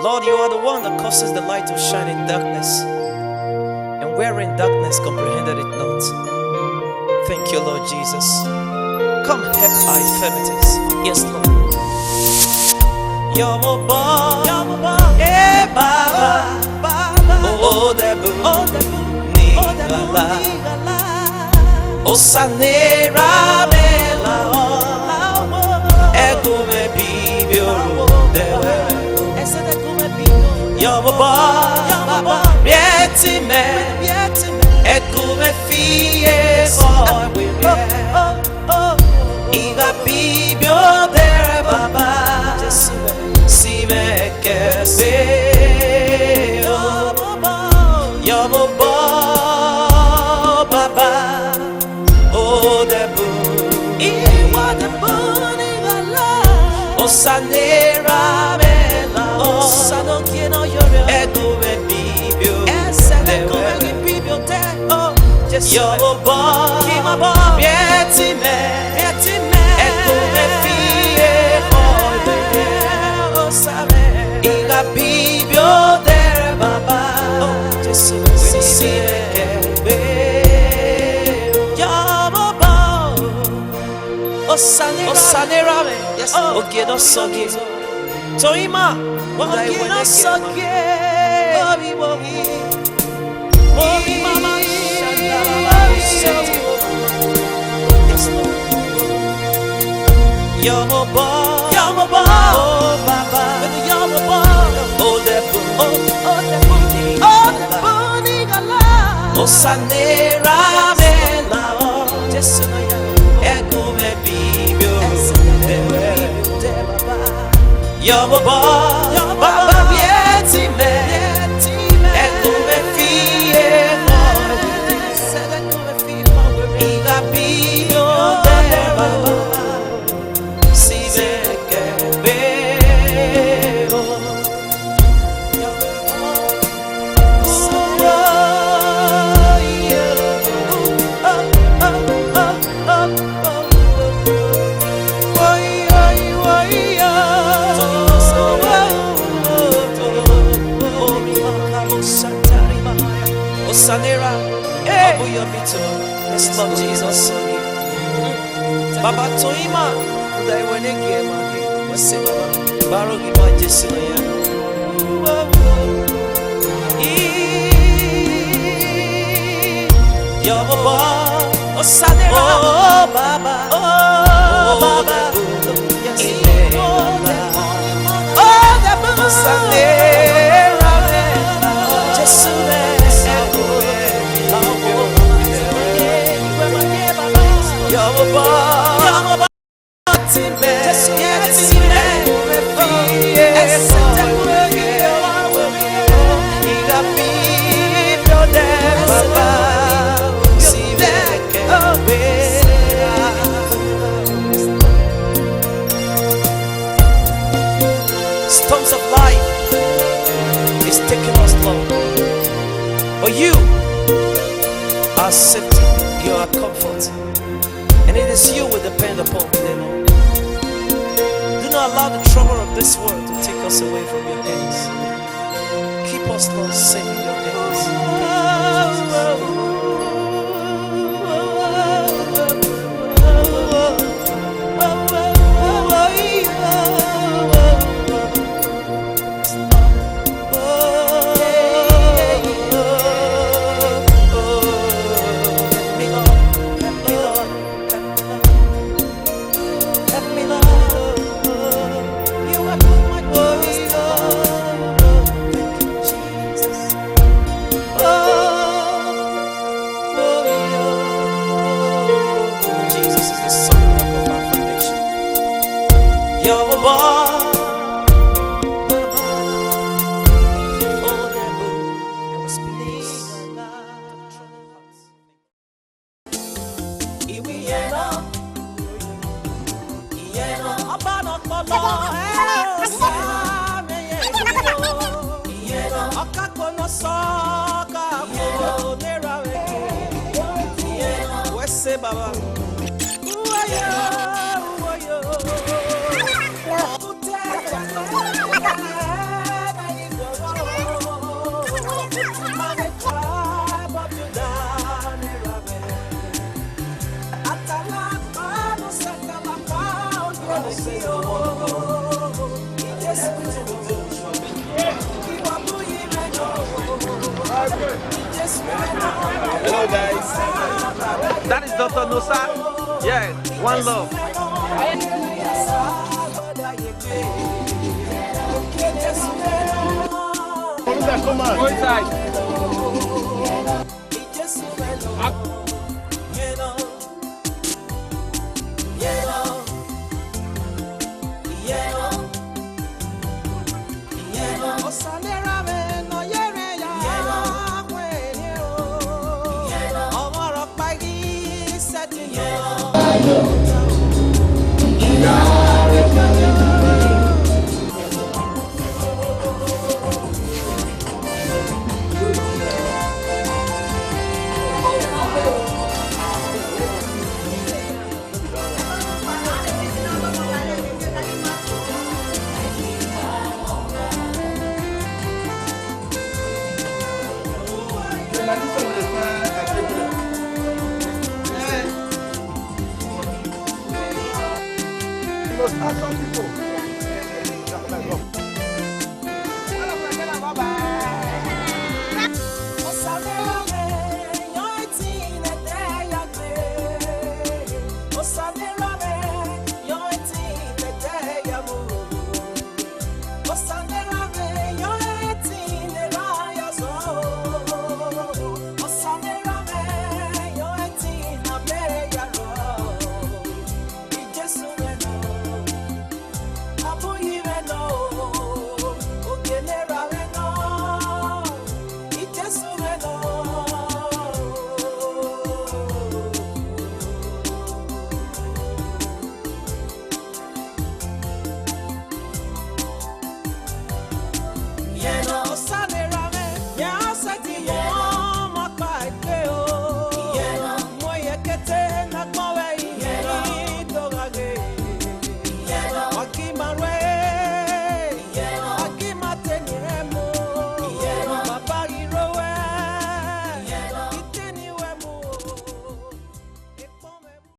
Lord, you are the one that causes the light to shine in darkness, and where in darkness comprehended it not. Thank you, Lord Jesus. Come help our infirmities. Yes, Lord. Yomobon, eh, Baba, oh, debu, nigala, osanera mela, ekume bibio, dewe. Yomobon, bietime, ekume fie, iga bibio, dere Baba. Si me que veo, yo Baba, oh debu, iwa debu nigala, o sanera mela, o sano quiero llorar, ego me bibio, ese ego me bibio te, oh, yo Baba, bietime, ego me fie, iga bibio dere Baba, oh Jesu sine kebe, Yababa, osanera me, yes, ogedo sogi, toima, ogedo sogi, obi mama, Yababa, oh Baba. O sanera mela, Jesu no ya, ego me bibio, yo Baba, bietime, ego me fie, iga bibio de Baba, si me quebeo. Sanera, Abu Yobito, yes, Lord Jesus, Baba Toima, they were naked, was Baba, Barogi by Jessica. Yo Baba, oh Sanera, oh Baba, yes, oh Sanera, Jessica. Yababa, storms of life is taking us low, but you are safety, you are comfort. And it is you we depend upon today, Lord. Do not allow the trouble of this world to take us away from your hands. Keep us, Lord, safe in your hands. Baba. Hello guys. That is Dr. Nusa. Yeah, one love. Come on. Go inside. Ask some people.